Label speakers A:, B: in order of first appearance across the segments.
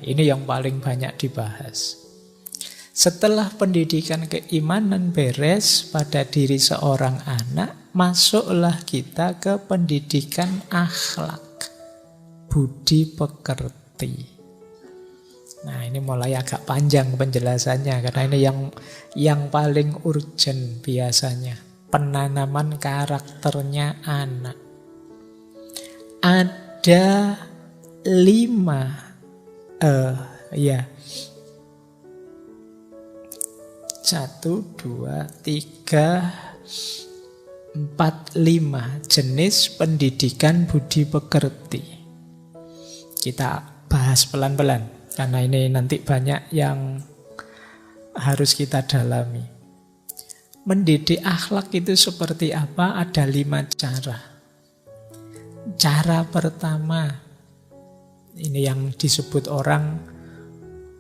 A: ini yang paling banyak dibahas. Setelah pendidikan keimanan beres pada diri seorang anak, masuklah kita ke pendidikan akhlak, budi pekerti. Nah, ini mulai agak panjang penjelasannya karena ini yang paling urgent biasanya. Penanaman karakternya anak. Ada 5 1, 2, 3, 4, 5 jenis pendidikan budi pekerti. Kita bahas pelan-pelan karena ini nanti banyak yang harus kita dalami. Mendidik akhlak itu seperti apa? Ada 5 cara. Cara pertama, ini yang disebut orang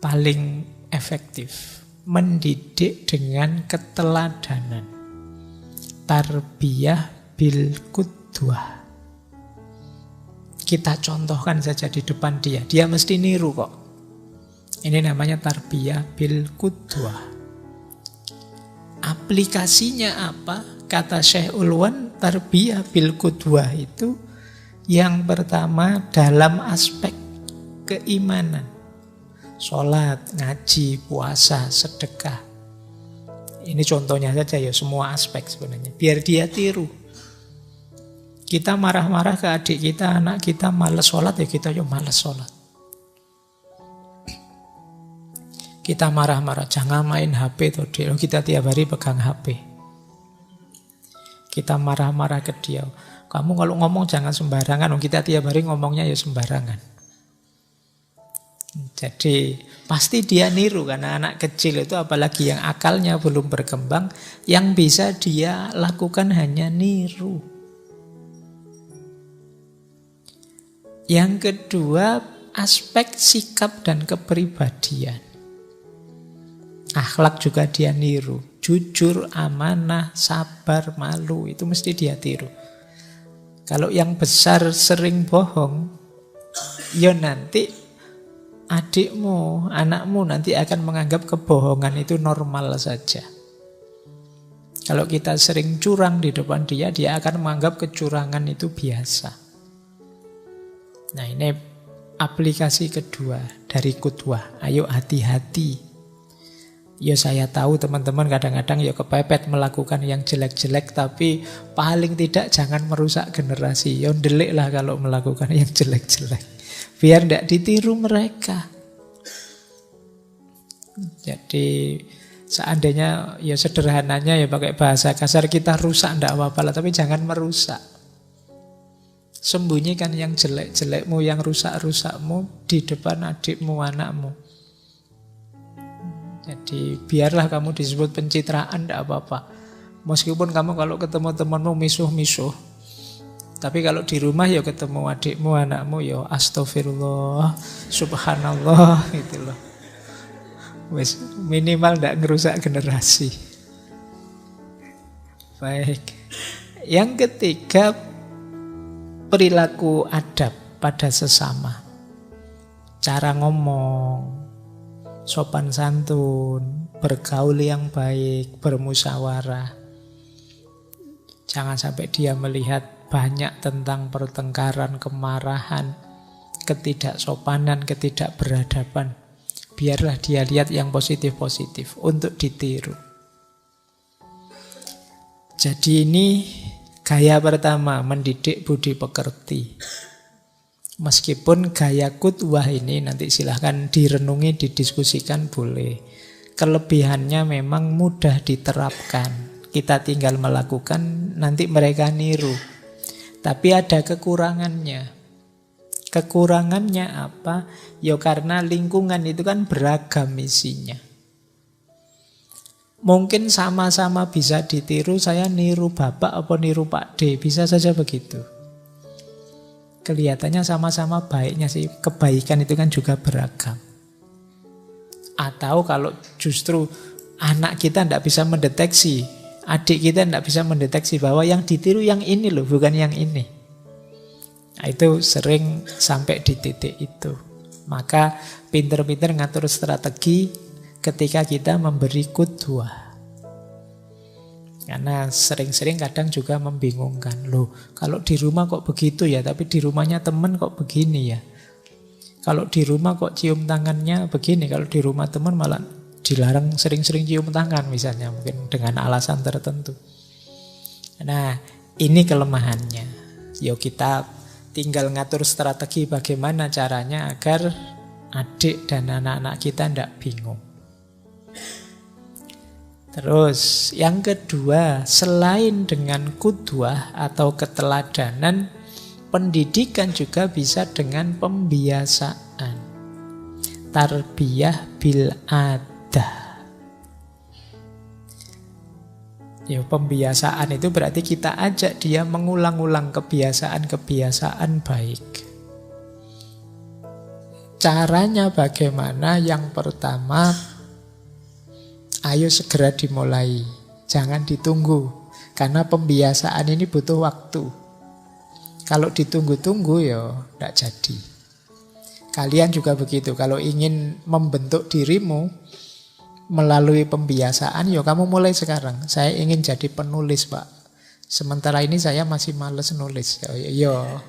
A: paling efektif. Mendidik dengan keteladanan. Tarbiyah bil qudwah. Kita contohkan saja di depan dia. Dia mesti niru kok. Ini namanya tarbiyah bil qudwah. Aplikasinya apa? Kata Syekh Ulwan, tarbiyah bil qudwah itu yang pertama dalam aspek keimanan. Sholat, ngaji, puasa, sedekah. Ini contohnya saja ya, semua aspek sebenarnya. Biar dia tiru. Kita marah-marah ke adik kita, anak kita malas sholat, ya kita yuk malas sholat. Kita marah-marah, jangan main HP tuh dia. Kita tiap hari pegang HP. Kita marah-marah ke dia. Kamu kalau ngomong jangan sembarangan. Kita tiap hari ngomongnya ya sembarangan. Jadi pasti dia niru karena anak kecil itu apalagi yang akalnya belum berkembang, yang bisa dia lakukan hanya niru. Yang kedua, aspek sikap dan kepribadian. Akhlak juga dia niru. Jujur, amanah, sabar, malu, itu mesti dia tiru. Kalau yang besar sering bohong, ya nanti adikmu, anakmu nanti akan menganggap kebohongan itu normal saja. Kalau kita sering curang di depan dia, dia akan menganggap kecurangan itu biasa. Nah, ini aplikasi kedua dari qudwah. Ayo hati-hati. Ya saya tahu teman-teman kadang-kadang ya kepepet melakukan yang jelek-jelek, tapi paling tidak jangan merusak generasi. Ya ndeliklah kalau melakukan yang jelek-jelek. Biar tidak ditiru mereka. Jadi seandainya ya sederhananya ya pakai bahasa kasar, kita rusak tidak apa-apa lah, tapi jangan merusak. Sembunyikan yang jelek-jelekmu, yang rusak-rusakmu di depan adikmu, anakmu. Jadi biarlah kamu disebut pencitraan, tidak apa-apa. Meskipun kamu kalau ketemu temanmu misuh-misuh, tapi kalau di rumah ya ketemu adikmu, anakmu ya astagfirullah, subhanallah gitu loh. Wes minimal tidak ngerusak generasi. Baik. Yang ketiga, perilaku adab pada sesama. Cara ngomong, sopan santun, bergaul yang baik, bermusyawarah. Jangan sampai dia melihat banyak tentang pertengkaran, kemarahan, ketidaksopanan, ketidakberadaban. Biarlah dia lihat yang positif-positif untuk ditiru. Jadi ini gaya pertama, mendidik budi pekerti. Meskipun gaya qudwah ini nanti silahkan direnungi, didiskusikan boleh. Kelebihannya memang mudah diterapkan. Kita tinggal melakukan, nanti mereka niru. Tapi ada kekurangannya. Kekurangannya apa? Ya karena lingkungan itu kan beragam isinya. Mungkin sama-sama bisa ditiru, saya niru bapak apa niru Pak D, bisa saja begitu. Kelihatannya sama-sama baiknya sih, kebaikan itu kan juga beragam. Atau kalau justru anak kita tidak bisa mendeteksi, adik kita tidak bisa mendeteksi bahwa yang ditiru yang ini loh, bukan yang ini. Nah, itu sering sampai di titik itu. Maka pinter-pinter ngatur strategi ketika kita memberi qudwah. Karena sering-sering kadang juga membingungkan. Loh, kalau di rumah kok begitu ya, tapi di rumahnya teman kok begini ya. Kalau di rumah kok cium tangannya begini, kalau di rumah teman malah dilarang sering-sering cium tangan misalnya, mungkin dengan alasan tertentu. Nah, ini kelemahannya. Yuk kita tinggal ngatur strategi bagaimana caranya agar adik dan anak-anak kita tidak bingung. Terus yang kedua, selain dengan qudwah atau keteladanan, pendidikan juga bisa dengan pembiasaan. Tarbiyah bil adah. Ya, pembiasaan itu berarti kita ajak dia mengulang-ulang kebiasaan-kebiasaan baik. Caranya bagaimana? Yang pertama, ayo segera dimulai, jangan ditunggu. Karena pembiasaan ini butuh waktu. Kalau ditunggu-tunggu ya tidak jadi. Kalian juga begitu, kalau ingin membentuk dirimu melalui pembiasaan, ya kamu mulai sekarang. Saya ingin jadi penulis, Pak. Sementara ini saya masih males nulis. Ya,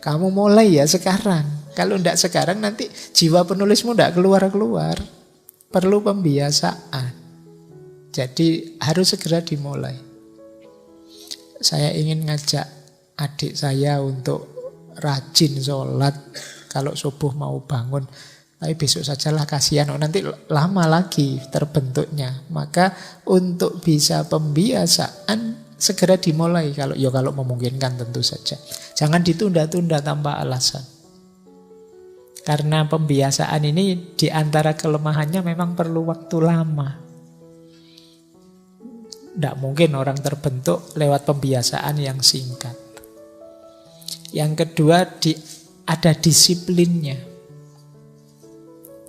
A: kamu mulai ya sekarang. Kalau tidak sekarang nanti jiwa penulismu tidak keluar-keluar. Perlu pembiasaan. Jadi harus segera dimulai. Saya ingin ngajak adik saya untuk rajin sholat kalau subuh mau bangun. Tapi besok sajalah, kasihan, nanti lama lagi terbentuknya. Maka untuk bisa pembiasaan segera dimulai kalau memungkinkan tentu saja. Jangan ditunda-tunda tanpa alasan. Karena pembiasaan ini di antara kelemahannya memang perlu waktu lama. Tidak mungkin orang terbentuk lewat pembiasaan yang singkat. Yang kedua, ada disiplinnya.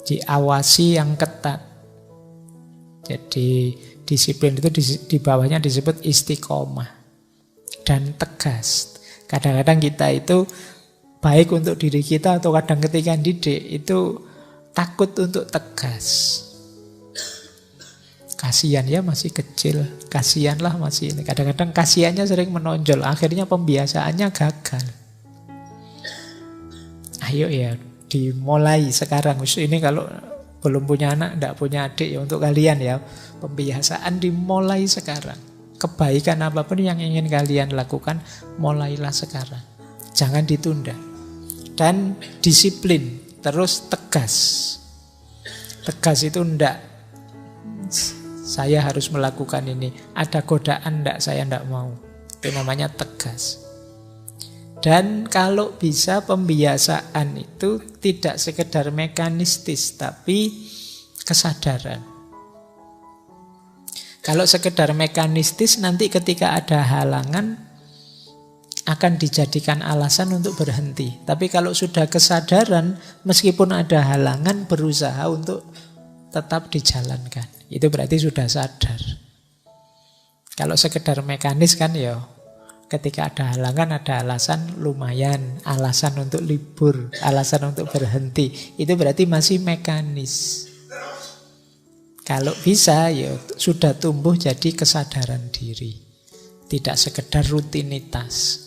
A: Diawasi yang ketat. Jadi disiplin itu di bawahnya disebut istiqomah. Dan tegas. Kadang-kadang kita itu baik untuk diri kita atau kadang ketika didik itu takut untuk tegas. Kasihan ya masih kecil, kasihanlah masih ini. Kadang-kadang kasihannya sering menonjol, akhirnya pembiasaannya gagal. Ayo ya, dimulai sekarang. Ini kalau belum punya anak, tidak punya adik ya, untuk kalian ya, pembiasaan dimulai sekarang. Kebaikan apapun yang ingin kalian lakukan, mulailah sekarang. Jangan ditunda. Dan disiplin, terus tegas. Tegas itu enggak, saya harus melakukan ini. Ada godaan enggak, saya enggak mau. Itu namanya tegas. Dan kalau bisa pembiasaan itu tidak sekedar mekanistis, tapi kesadaran. Kalau sekedar mekanistis, nanti ketika ada halangan akan dijadikan alasan untuk berhenti. Tapi kalau sudah kesadaran, meskipun ada halangan, berusaha untuk tetap dijalankan. Itu berarti sudah sadar. Kalau sekedar mekanis kan ya, ketika ada halangan, ada alasan lumayan, alasan untuk libur, alasan untuk berhenti. Itu berarti masih mekanis. Kalau bisa ya sudah tumbuh jadi kesadaran diri. Tidak sekedar rutinitas.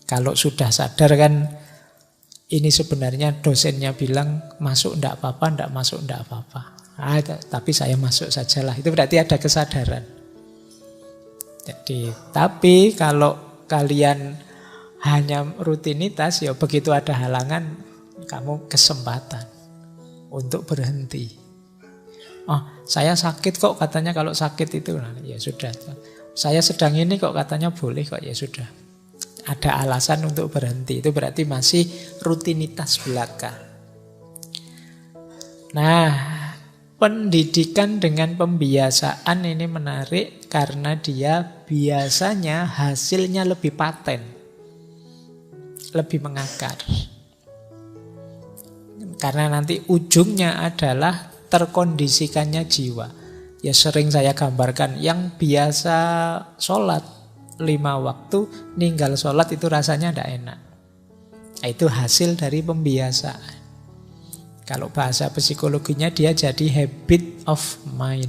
A: Kalau sudah sadar kan, ini sebenarnya dosennya bilang masuk enggak apa-apa, enggak masuk enggak apa-apa. Tapi saya masuk sajalah. Itu berarti ada kesadaran. Jadi, tapi kalau kalian hanya rutinitas, ya begitu ada halangan, kamu kesempatan untuk berhenti. Oh, saya sakit kok katanya, kalau sakit itu, nah, ya sudah. Saya sedang ini kok katanya boleh kok, ya sudah. Ada alasan untuk berhenti. Itu berarti masih rutinitas belaka. Nah, pendidikan dengan pembiasaan ini menarik karena dia biasanya hasilnya lebih paten, lebih mengakar. Karena nanti ujungnya adalah terkondisikannya jiwa. Ya sering saya gambarkan, yang biasa sholat 5 waktu, ninggal sholat itu rasanya tidak enak. Itu hasil dari pembiasaan. Kalau bahasa psikologinya dia jadi habit of mind.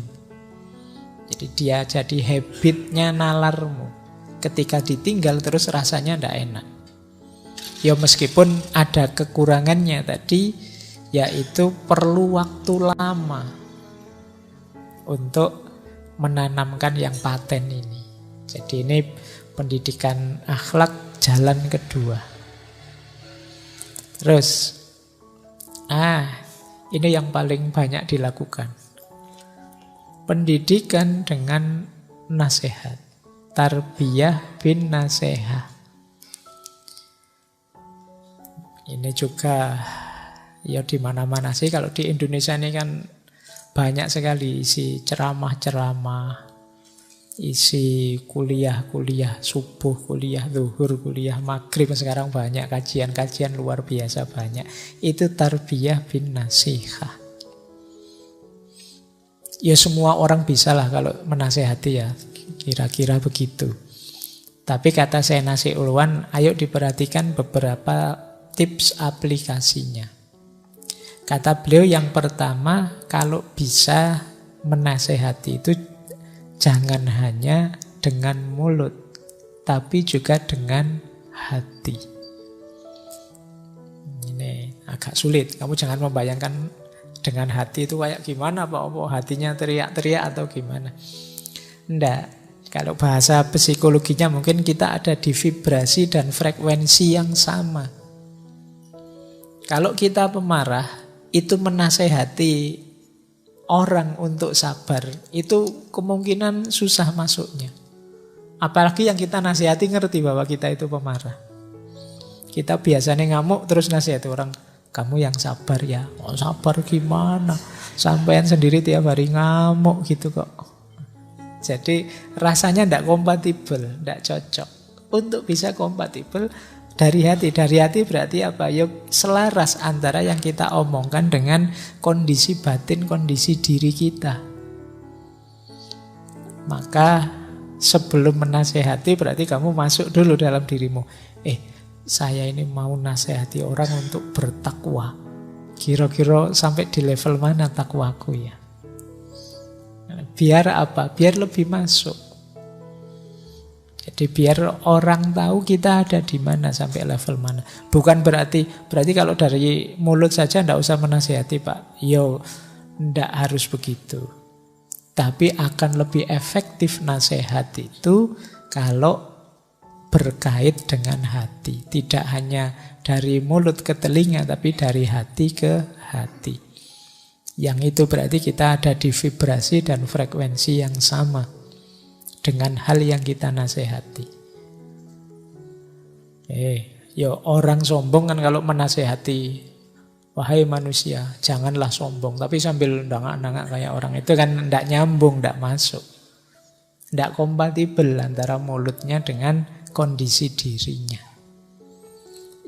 A: Jadi dia jadi habitnya nalarmu. Ketika ditinggal terus rasanya tidak enak. Ya meskipun ada kekurangannya tadi, yaitu perlu waktu lama untuk menanamkan yang paten ini. Jadi ini pendidikan akhlak jalan kedua. Terus, ini yang paling banyak dilakukan. Pendidikan dengan nasihat. Tarbiyah bin nasihat. Ini juga ya di mana-mana sih. Kalau di Indonesia ini kan banyak sekali isi ceramah-ceramah, isi kuliah-kuliah subuh, kuliah zuhur, kuliah maghrib. Sekarang banyak kajian-kajian luar biasa banyak. Itu tarbiyah bin nasihat. Ya semua orang bisa lah kalau menasehati ya. Kira-kira begitu. Tapi kata saya Nasi Ulwan, ayo diperhatikan beberapa tips aplikasinya. Kata beliau yang pertama, kalau bisa menasehati itu jangan hanya dengan mulut, tapi juga dengan hati. Ini agak sulit. Kamu jangan membayangkan dengan hati itu kayak gimana, Pak? Hatinya teriak-teriak atau gimana? Enggak. Kalau bahasa psikologinya mungkin kita ada di vibrasi dan frekuensi yang sama. Kalau kita pemarah, itu menasehati orang untuk sabar, itu kemungkinan susah masuknya. Apalagi yang kita nasihati ngerti bahwa kita itu pemarah. Kita biasanya ngamuk terus nasihati orang, kamu yang sabar ya. Oh sabar gimana? Sampean sendiri tiap hari ngamuk gitu kok. Jadi rasanya tidak kompatibel, tidak cocok. Untuk bisa kompatibel dari hati. Dari hati berarti apa? Ya selaras antara yang kita omongkan dengan kondisi batin, kondisi diri kita. Maka sebelum menasehati berarti kamu masuk dulu dalam dirimu. Saya ini mau nasihati orang untuk bertakwa. Kira-kira sampai di level mana takwaku ya? Biar apa? Biar lebih masuk. Jadi biar orang tahu kita ada di mana, sampai level mana. Bukan berarti kalau dari mulut saja tidak usah menasihati Pak. Yo, tidak harus begitu. Tapi akan lebih efektif nasihat itu kalau berkait dengan hati. Tidak hanya dari mulut ke telinga, tapi dari hati ke hati. Yang itu berarti kita ada di vibrasi dan frekuensi yang sama dengan hal yang kita nasihati. Orang sombong kan kalau menasihati, wahai manusia, janganlah sombong. Tapi sambil ndangak-ndangak kayak orang itu kan tidak nyambung, tidak masuk. Tidak kompatibel antara mulutnya dengan kondisi dirinya.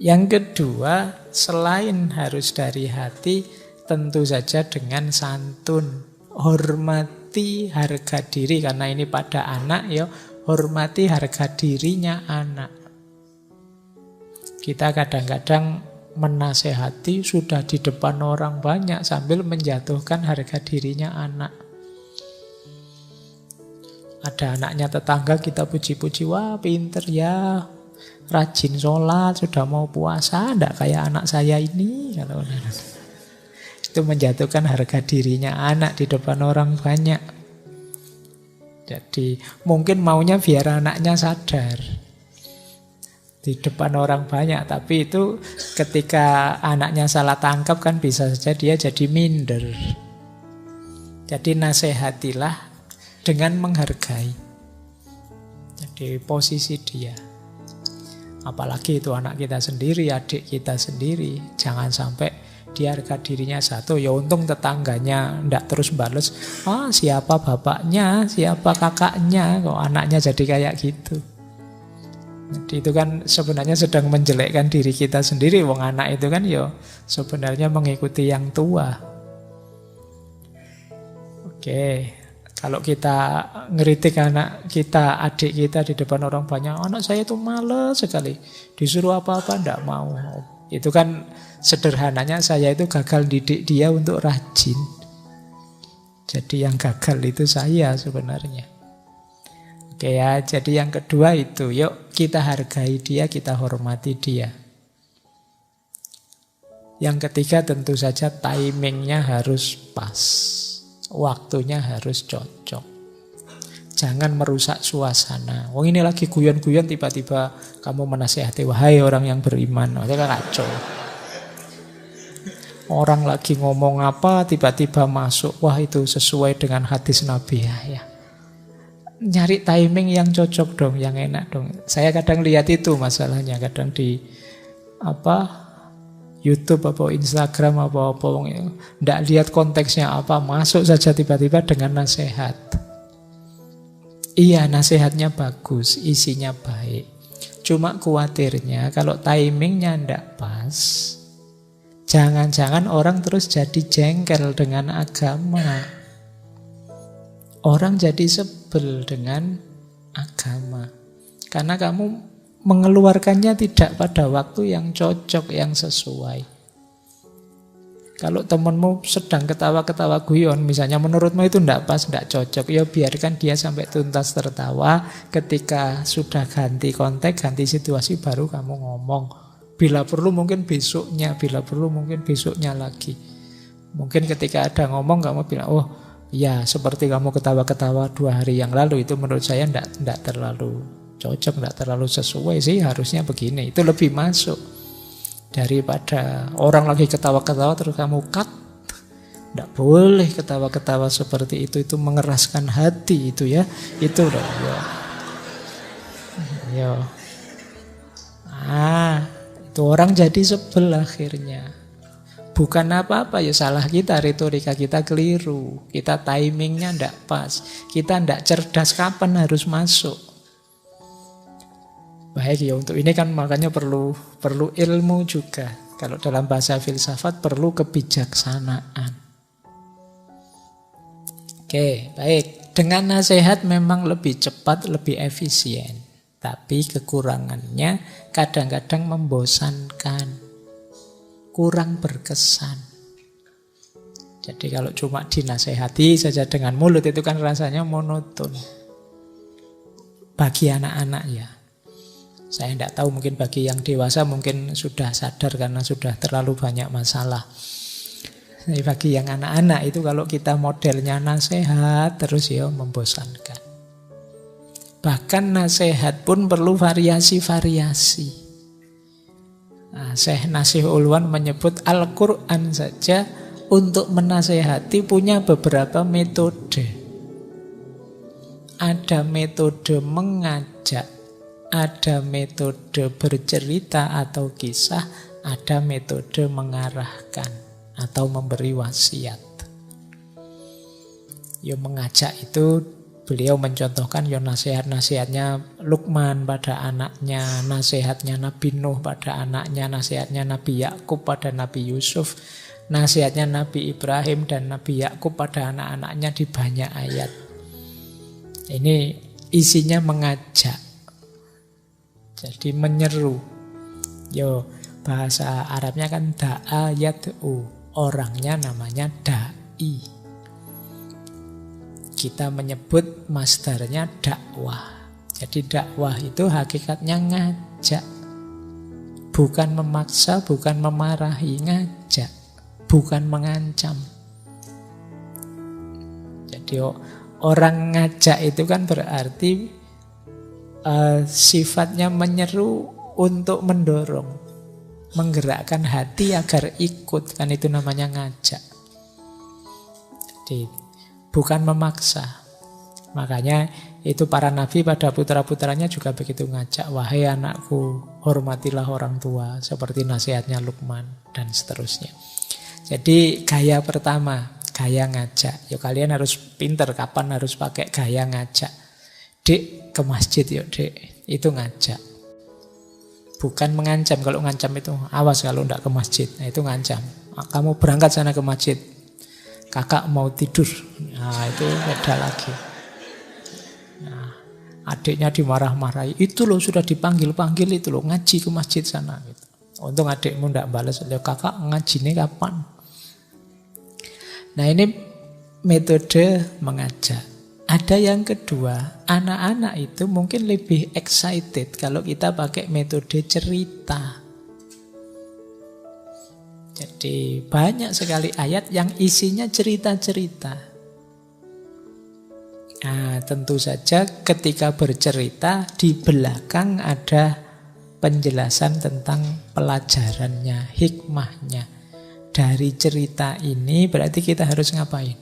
A: Yang kedua, selain harus dari hati, tentu saja dengan santun. Hormati harga diri, karena ini pada anak ya, hormati harga dirinya anak. Kita kadang-kadang menasehati sudah di depan orang banyak sambil menjatuhkan harga dirinya anak. Ada anaknya tetangga kita puji-puji, wah pinter ya, rajin sholat, sudah mau puasa, enggak kayak anak saya ini. Itu menjatuhkan harga dirinya anak di depan orang banyak. Jadi mungkin maunya biar anaknya sadar di depan orang banyak, tapi itu ketika anaknya salah tangkap kan bisa saja dia jadi minder. Jadi nasihatilah dengan menghargai. Jadi posisi dia. Apalagi itu anak kita sendiri, adik kita sendiri, jangan sampai dia harga dirinya satu, ya untung tetangganya ndak terus bales, siapa bapaknya, siapa kakaknya, kok anaknya jadi kayak gitu. Jadi itu kan sebenarnya sedang menjelekkan diri kita sendiri. Wong anak itu kan ya sebenarnya mengikuti yang tua. Oke, kalau kita ngeritik anak kita, adik kita di depan orang banyak, anak saya itu malas sekali, disuruh apa-apa ndak mau. Itu kan sederhananya saya itu gagal didik dia untuk rajin. Jadi yang gagal itu saya sebenarnya. Oke ya, jadi yang kedua itu, yuk kita hargai dia, kita hormati dia. Yang ketiga tentu saja timingnya harus pas. Waktunya harus cocok. Jangan merusak suasana. Wong ini lagi guyon-guyon tiba-tiba kamu menasihati, wahai orang yang beriman. Itu kan kacau. Orang lagi ngomong apa tiba-tiba masuk, wah itu sesuai dengan hadis Nabi ya. Nyari timing yang cocok dong, yang enak dong. Saya kadang lihat itu masalahnya, kadang di YouTube apa Instagram apa ndak lihat konteksnya apa, masuk saja tiba-tiba dengan nasihat. Iya, nasihatnya bagus, isinya baik. Cuma khawatirnya kalau timingnya ndak pas, jangan-jangan orang terus jadi jengkel dengan agama. Orang jadi sebel dengan agama. Karena kamu mengeluarkannya tidak pada waktu yang cocok, yang sesuai. Kalau temanmu sedang ketawa-ketawa guyon, misalnya menurutmu itu tidak pas, tidak cocok, ya biarkan dia sampai tuntas tertawa. Ketika sudah ganti konteks, ganti situasi, baru kamu ngomong. Bila perlu mungkin besoknya, bila perlu mungkin besoknya lagi. Mungkin ketika ada ngomong kamu bilang, oh ya seperti kamu ketawa-ketawa 2 hari yang lalu, itu menurut saya tidak terlalu cocok, tidak terlalu sesuai sih, harusnya begini. Itu lebih masuk daripada orang lagi ketawa-ketawa terus kamu cut. Tidak boleh ketawa-ketawa seperti itu mengeraskan hati itu ya. Itu udah ya. Itu orang jadi sebel akhirnya. Bukan apa-apa, ya salah kita, retorika kita keliru. Kita timingnya tidak pas. Kita tidak cerdas kapan harus masuk. Baik ya, untuk ini kan makanya perlu ilmu juga. Kalau dalam bahasa filsafat perlu kebijaksanaan. Oke, baik. Dengan nasihat memang lebih cepat, lebih efisien. Tapi kekurangannya kadang-kadang membosankan. Kurang berkesan. Jadi kalau cuma dinasehati saja dengan mulut itu kan rasanya monoton. Bagi anak-anak ya. Saya tidak tahu, mungkin bagi yang dewasa mungkin sudah sadar karena sudah terlalu banyak masalah. Jadi bagi yang anak-anak itu kalau kita modelnya nasihat terus ya membosankan. Bahkan nasihat pun perlu variasi-variasi. Syekh Nasih Ulwan menyebut Al-Quran saja untuk menasehati punya beberapa metode. Ada metode mengajak, ada metode bercerita atau kisah, ada metode mengarahkan atau memberi wasiat. Ya mengajak itu beliau mencontohkan ya nasihat-nasihatnya Luqman pada anaknya, nasihatnya Nabi Nuh pada anaknya, nasihatnya Nabi Yakub pada Nabi Yusuf, nasihatnya Nabi Ibrahim dan Nabi Yakub pada anak-anaknya di banyak ayat. Ini isinya mengajak. Jadi menyeru. Yo, bahasa Arabnya kan da'a yad'u. Orangnya namanya da'i. Kita menyebut masdarnya dakwah. Jadi dakwah itu hakikatnya ngajak. Bukan memaksa, bukan memarahi, ngajak. Bukan mengancam. Jadi orang ngajak itu kan berarti sifatnya menyeru untuk mendorong, menggerakkan hati agar ikut, kan itu namanya ngajak. Jadi bukan memaksa. Makanya itu para nabi pada putra-putranya juga begitu ngajak, wahai anakku, hormatilah orang tua, seperti nasihatnya Luqman dan seterusnya. Jadi gaya pertama, gaya ngajak. Ya kalian harus pinter kapan harus pakai gaya ngajak. Dek, ke masjid yuk dek. Itu ngajak. Bukan mengancam. Kalau ngancam itu awas kalau enggak ke masjid. Nah itu ngancam. Kamu berangkat sana ke masjid. Kakak mau tidur. Nah itu beda lagi. Nah, adiknya dimarah-marahi. Itu loh sudah dipanggil-panggil itu loh. Ngaji ke masjid sana. Gitu. Untung adikmu ndak balas, "Lho kakak ngajine kapan?" Nah ini metode mengajak. Ada yang kedua, anak-anak itu mungkin lebih excited kalau kita pakai metode cerita. Jadi banyak sekali ayat yang isinya cerita-cerita. Nah, tentu saja ketika bercerita di belakang ada penjelasan tentang pelajarannya, hikmahnya. Dari cerita ini berarti kita harus ngapain?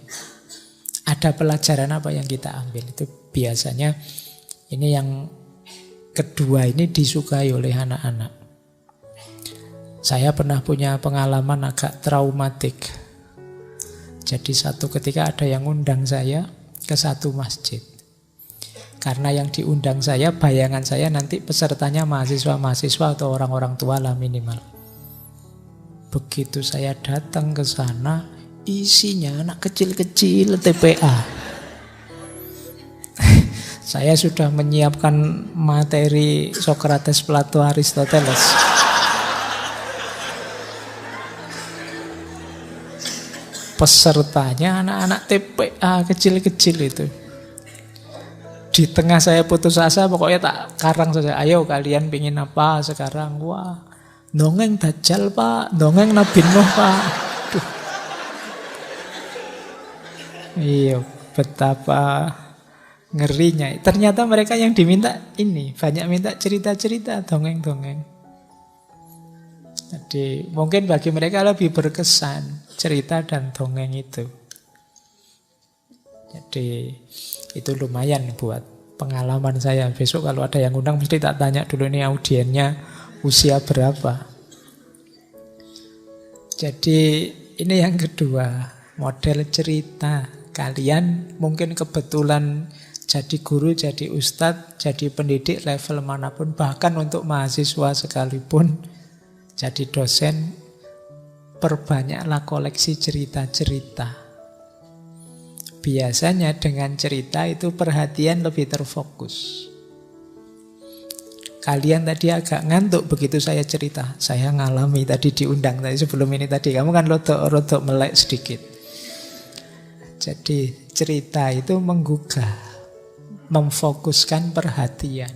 A: Ada pelajaran apa yang kita ambil? Itu biasanya ini yang kedua ini disukai oleh anak-anak. Saya pernah punya pengalaman agak traumatik. Jadi satu ketika ada yang undang saya ke satu masjid. Karena yang diundang saya, bayangan saya nanti pesertanya mahasiswa-mahasiswa atau orang-orang tua lah minimal. Begitu saya datang ke sana, isinya anak kecil-kecil TPA. Saya sudah menyiapkan materi Socrates, Plato, Aristoteles. Pesertanya anak-anak TPA kecil-kecil itu. Di tengah saya putus asa, pokoknya tak karang saja. Ayo kalian pingin apa sekarang? Wah, dongeng Dajjal pak, dongeng Nabi Nuh pak. Duh. Iya, betapa ngerinya. Ternyata mereka yang diminta ini, banyak minta cerita-cerita, dongeng-dongeng. Jadi mungkin bagi mereka lebih berkesan cerita dan dongeng itu. Jadi itu lumayan buat pengalaman saya. Besok kalau ada yang undang mesti tak tanya dulu ini audiennya usia berapa. Jadi ini yang kedua, model cerita. Kalian mungkin kebetulan jadi guru, jadi ustadz, jadi pendidik level manapun, bahkan untuk mahasiswa sekalipun, jadi dosen, perbanyaklah koleksi cerita-cerita. Biasanya dengan cerita itu perhatian lebih terfokus. Kalian tadi agak ngantuk begitu saya cerita. Saya ngalami tadi diundang tadi sebelum ini tadi. Kamu kan rodok melek sedikit. Jadi cerita itu menggugah, memfokuskan perhatian.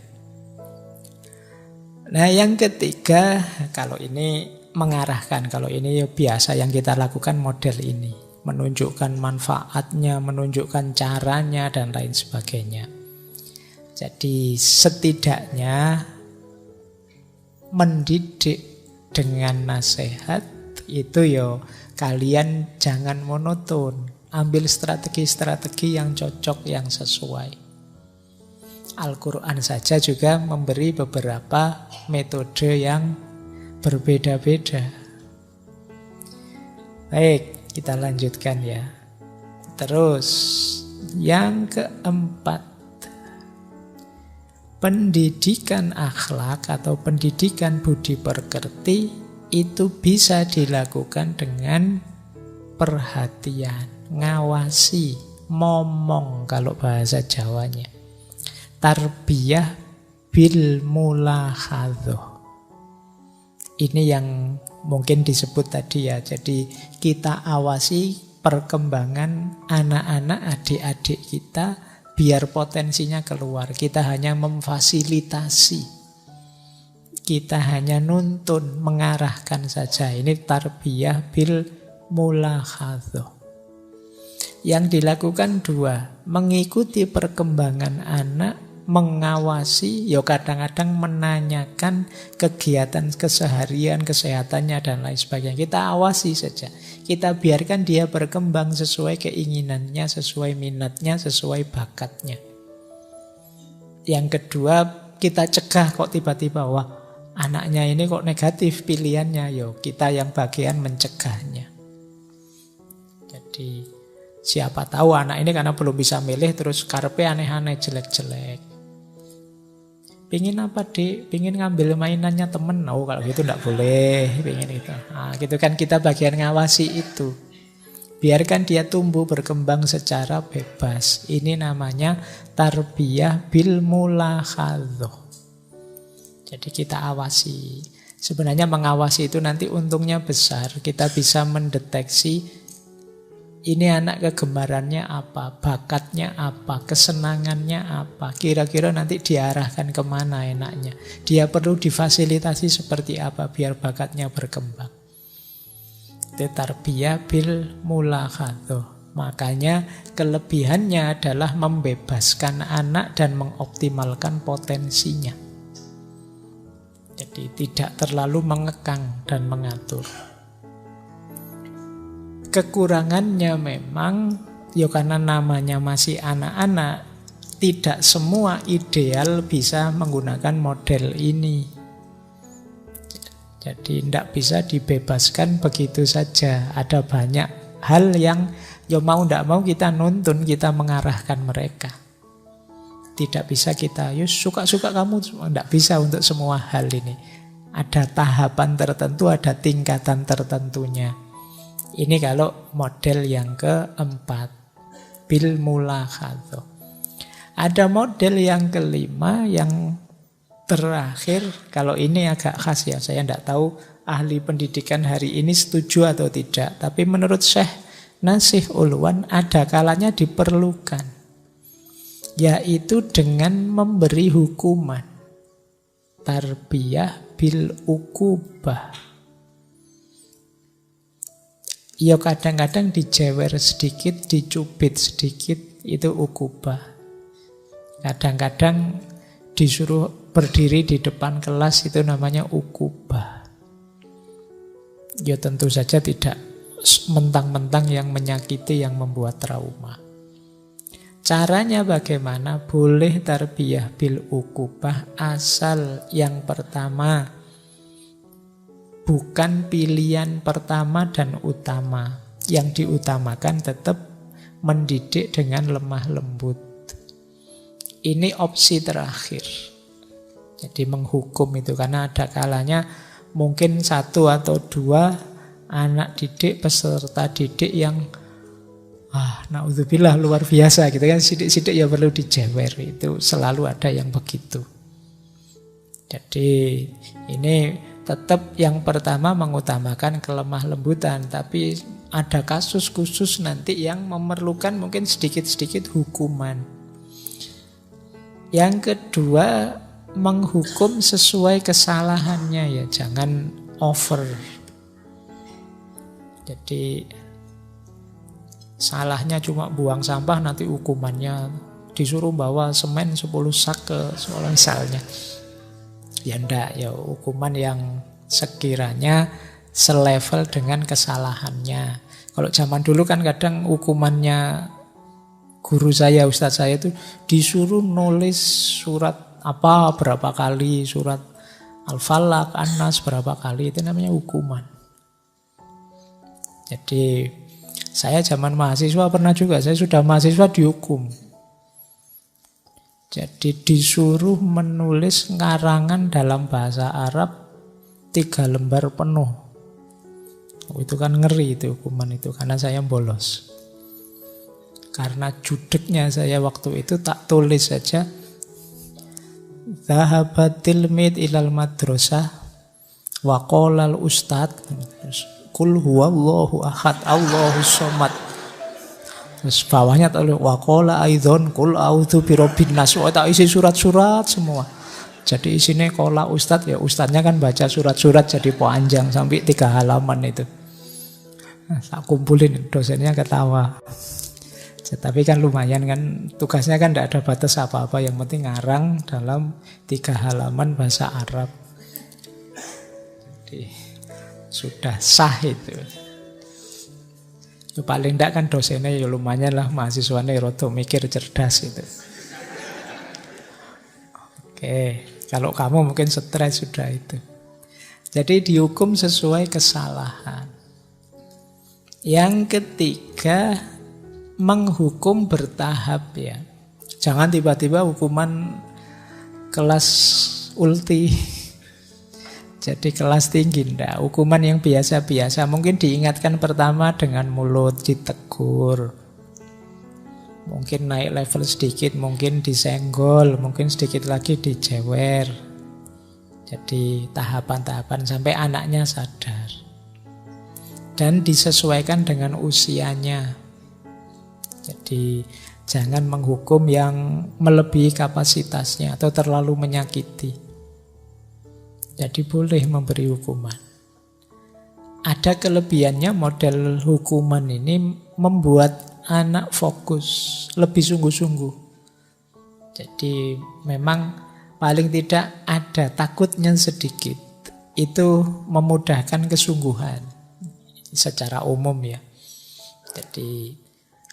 A: Nah yang ketiga, kalau ini mengarahkan, kalau ini biasa yang kita lakukan model ini. Menunjukkan manfaatnya, menunjukkan caranya, dan lain sebagainya. Jadi setidaknya mendidik dengan nasihat itu yo kalian jangan monoton. Ambil strategi-strategi yang cocok, yang sesuai. Al-Quran saja juga memberi beberapa metode yang berbeda-beda. Baik. Kita lanjutkan ya. Terus yang keempat, pendidikan akhlak atau pendidikan budi pekerti itu bisa dilakukan dengan perhatian, ngawasi, momong kalau bahasa Jawanya. Tarbiyah bil mulahadhah. Ini yang mungkin disebut tadi ya. Jadi kita awasi perkembangan anak-anak, adik-adik kita biar potensinya keluar. Kita hanya memfasilitasi. Kita hanya nuntun, mengarahkan saja. Ini tarbiyah bil mulahadhah. Yang dilakukan dua, mengikuti perkembangan anak, mengawasi, ya kadang-kadang menanyakan kegiatan keseharian, kesehatannya dan lain sebagainya. Kita awasi saja. Kita biarkan dia berkembang sesuai keinginannya, sesuai minatnya, sesuai bakatnya. Yang kedua, kita cegah kok tiba-tiba, wah anaknya ini kok negatif pilihannya. Yo, kita yang bagian mencegahnya. Jadi siapa tahu anak ini karena belum bisa milih terus karepe aneh-aneh, jelek-jelek. Pingin apa dik? Pingin ngambil mainannya temen. Oh kalau gitu enggak boleh. Pingin itu. Nah, gitu kan kita bagian ngawasi itu. Biarkan dia tumbuh berkembang secara bebas. Ini namanya tarbiyah bil mulahadhah. Jadi kita awasi. Sebenarnya mengawasi itu nanti untungnya besar. Kita bisa mendeteksi ini anak kegemarannya apa, bakatnya apa, kesenangannya apa. Kira-kira nanti diarahkan kemana enaknya. Dia perlu difasilitasi seperti apa biar bakatnya berkembang. Itu tarbiyah bil mulakhadah. Makanya kelebihannya adalah membebaskan anak dan mengoptimalkan potensinya. Jadi tidak terlalu mengekang dan mengatur. Kekurangannya memang, ya karena namanya masih anak-anak, tidak semua ideal bisa menggunakan model ini. Jadi tidak bisa dibebaskan begitu saja. Ada banyak hal yang ya mau tidak mau kita nuntun, kita mengarahkan mereka. Tidak bisa kita, yus suka-suka kamu, tidak bisa untuk semua hal ini. Ada tahapan tertentu, ada tingkatan tertentunya. Ini kalau model yang keempat, bil mulakhadah. Ada model yang kelima, yang terakhir. Kalau ini agak khas ya, saya tidak tahu ahli pendidikan hari ini setuju atau tidak. Tapi menurut Syekh Nasih Ulwan ada kalanya diperlukan, yaitu dengan memberi hukuman. Tarbiyah bil ukubah. Ya kadang-kadang dijewer sedikit, dicubit sedikit, itu ukubah. Kadang-kadang disuruh berdiri di depan kelas, itu namanya ukubah. Ya tentu saja tidak mentang-mentang yang menyakiti, yang membuat trauma. Caranya bagaimana? Boleh tarbiyah bil ukubah, asal yang pertama bukan pilihan pertama dan utama. Yang diutamakan tetap mendidik dengan lemah lembut. Ini opsi terakhir. Jadi menghukum itu, karena ada kalanya mungkin 1 atau 2 anak didik, peserta didik yang naudzubillah luar biasa gitu kan, sidik-sidik ya perlu dijewer. Itu selalu ada yang begitu. Jadi ini tetap yang pertama mengutamakan kelemah lembutan, tapi ada kasus khusus nanti yang memerlukan mungkin sedikit-sedikit hukuman. Yang kedua, menghukum sesuai kesalahannya ya, jangan over. Jadi salahnya cuma buang sampah, nanti hukumannya disuruh bawa semen 10 sak ke sekolah misalnya. Ya enggak, ya hukuman yang sekiranya selevel dengan kesalahannya. Kalau zaman dulu kan kadang hukumannya guru saya, ustadz saya itu disuruh nulis surat apa berapa kali, surat Al-Falaq, An-Nas berapa kali, itu namanya hukuman. Jadi saya zaman mahasiswa pernah juga, saya sudah mahasiswa dihukum. Jadi disuruh menulis ngarangan dalam bahasa Arab 3 lembar penuh. Itu kan ngeri itu hukuman itu, karena saya bolos. Karena judeknya saya waktu itu tak tulis saja, Zahabatil mid ilal madrasah wa qolal ustad Kul huwallahu ahad Allahus somad. Terus bawahnya tulis wa qala aidzon kul a'udzu birabbin nas. Tak isi surat-surat semua. Jadi isinya qala ustad, ya ustadnya kan baca surat-surat jadi panjang sampai 3 halaman itu. Tak kumpulin, dosennya ketawa. Tapi kan lumayan kan, tugasnya kan tidak ada batas apa-apa, yang penting ngarang dalam 3 halaman bahasa Arab. Jadi sudah sah itu. Paling tidak kan dosennya ya lumayan lah, mahasiswanya rodo mikir cerdas itu. Oke, kalau kamu mungkin stres sudah itu. Jadi dihukum sesuai kesalahan. Yang ketiga, menghukum bertahap ya. Jangan tiba-tiba hukuman kelas ulti. Jadi kelas tinggi enggak, hukuman yang biasa-biasa. Mungkin diingatkan pertama dengan mulut, ditegur. Mungkin naik level sedikit, mungkin disenggol, mungkin sedikit lagi dijewer. Jadi tahapan-tahapan sampai anaknya sadar. Dan disesuaikan dengan usianya. Jadi jangan menghukum yang melebihi kapasitasnya atau terlalu menyakiti. Jadi boleh memberi hukuman. Ada kelebihannya model hukuman ini membuat anak fokus, lebih sungguh-sungguh. Jadi memang paling tidak ada takutnya sedikit. Itu memudahkan kesungguhan secara umum ya. Jadi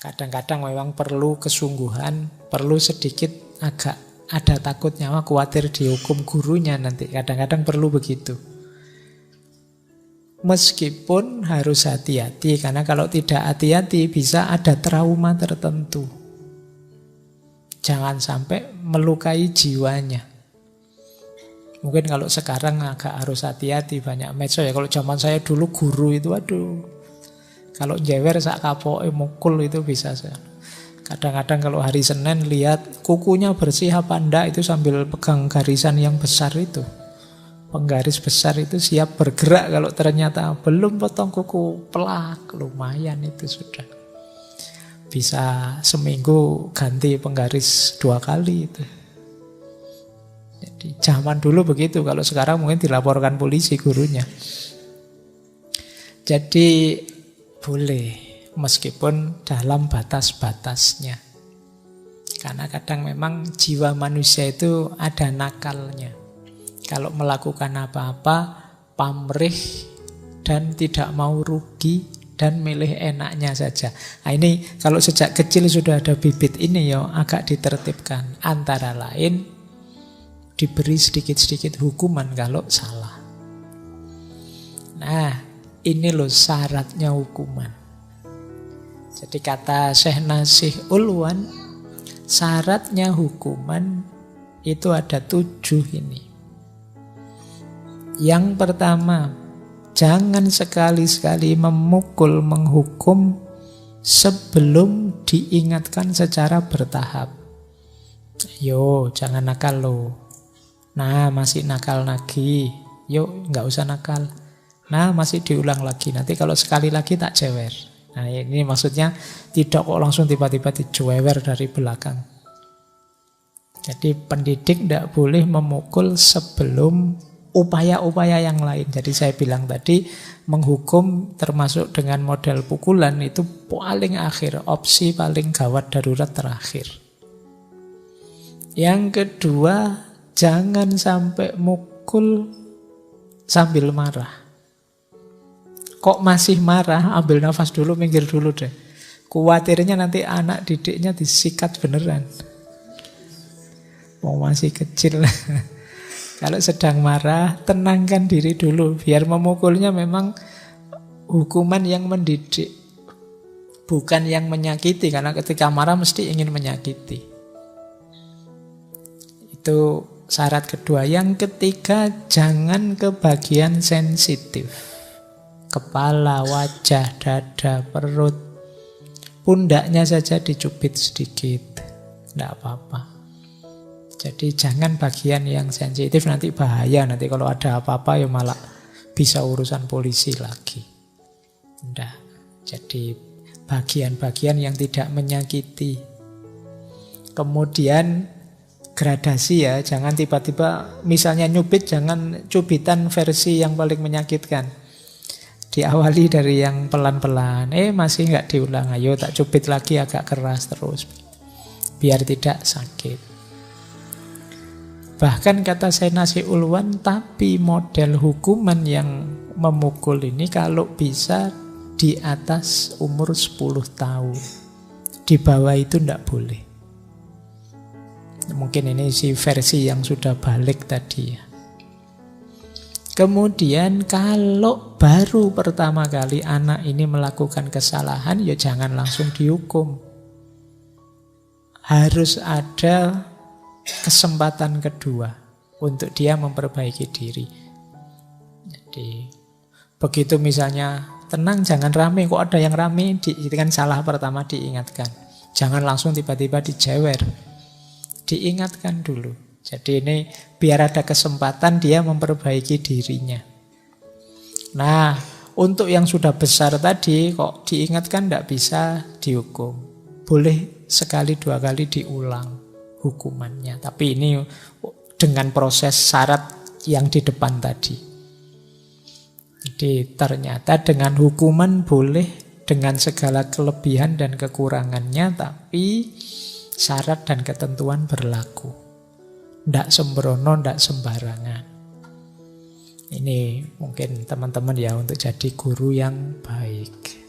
A: kadang-kadang memang perlu kesungguhan, perlu sedikit agak ada takutnya, khawatir dihukum gurunya nanti. Kadang-kadang perlu begitu. Meskipun harus hati-hati, karena kalau tidak hati-hati bisa ada trauma tertentu. Jangan sampai melukai jiwanya. Mungkin kalau sekarang agak harus hati-hati, banyak medsos ya. Kalau zaman saya dulu guru itu, aduh, kalau jewer sak kapoke mukul itu bisa. Kadang-kadang kalau hari Senin lihat kukunya bersih apa enggak, itu sambil pegang garisan yang besar itu. Penggaris besar itu siap bergerak, kalau ternyata belum potong kuku, pelak, lumayan itu sudah. Bisa seminggu ganti penggaris 2 kali itu. Jadi zaman dulu begitu, kalau sekarang mungkin dilaporkan polisi gurunya. Jadi boleh, meskipun dalam batas-batasnya. Karena kadang memang jiwa manusia itu ada nakalnya. Kalau melakukan apa-apa, pamrih dan tidak mau rugi dan milih enaknya saja. Nah ini kalau sejak kecil sudah ada bibit ini ya agak ditertibkan. Antara lain diberi sedikit-sedikit hukuman kalau salah. Nah ini loh syaratnya hukuman. Jadi kata Syekh Nasih Ulwan, syaratnya hukuman itu ada 7 ini. Yang pertama, jangan sekali-sekali memukul, menghukum sebelum diingatkan secara bertahap. Yo, jangan nakal lo. Nah, masih nakal lagi. Yuk, nggak usah nakal. Nah, masih diulang lagi. Nanti kalau sekali lagi tak jewer. Nah, ini maksudnya tidak kok langsung tiba-tiba dijewer dari belakang. Jadi pendidik tidak boleh memukul sebelum upaya-upaya yang lain. Jadi saya bilang tadi, menghukum termasuk dengan model pukulan itu paling akhir, opsi paling gawat darurat terakhir. Yang kedua, jangan sampai mukul sambil marah. Kok masih marah, ambil nafas dulu, minggir dulu deh. Kuatirnya nanti anak didiknya disikat beneran. Mau masih kecil. Kalau sedang marah, tenangkan diri dulu. Biar memukulnya memang hukuman yang mendidik, bukan yang menyakiti. Karena ketika marah mesti ingin menyakiti. Itu syarat kedua. Yang ketiga, jangan ke bagian sensitif. Kepala, wajah, dada, perut. Pundaknya saja dicubit sedikit. Tidak apa-apa. Jadi jangan bagian yang sensitif, nanti bahaya. Nanti kalau ada apa-apa ya malah bisa urusan polisi lagi. Tidak. Jadi bagian-bagian yang tidak menyakiti. Kemudian gradasi ya, jangan tiba-tiba misalnya nyubit, jangan cubitan versi yang paling menyakitkan. Diawali dari yang pelan-pelan. Masih nggak diulang, ayo tak cubit lagi agak keras terus. Biar tidak sakit. Bahkan kata Syekh Nasih Ulwan, tapi model hukuman yang memukul ini kalau bisa di atas umur 10 tahun. Di bawah itu tidak boleh. Mungkin ini si versi yang sudah balik tadi ya. Kemudian kalau baru pertama kali anak ini melakukan kesalahan, ya jangan langsung dihukum. Harus ada kesempatan kedua untuk dia memperbaiki diri. Jadi begitu misalnya, tenang jangan rame, kok ada yang rame, itu kan salah pertama, diingatkan. Jangan langsung tiba-tiba dijewer. Diingatkan dulu. Jadi ini biar ada kesempatan dia memperbaiki dirinya. Nah, untuk yang sudah besar tadi kok diingatkan tidak bisa dihukum. Boleh sekali dua kali diulang hukumannya. Tapi ini dengan proses syarat yang di depan tadi. Jadi ternyata dengan hukuman boleh dengan segala kelebihan dan kekurangannya, tapi syarat dan ketentuan berlaku. Tidak sembrono, tidak sembarangan. Ini mungkin teman-teman ya untuk jadi guru yang baik.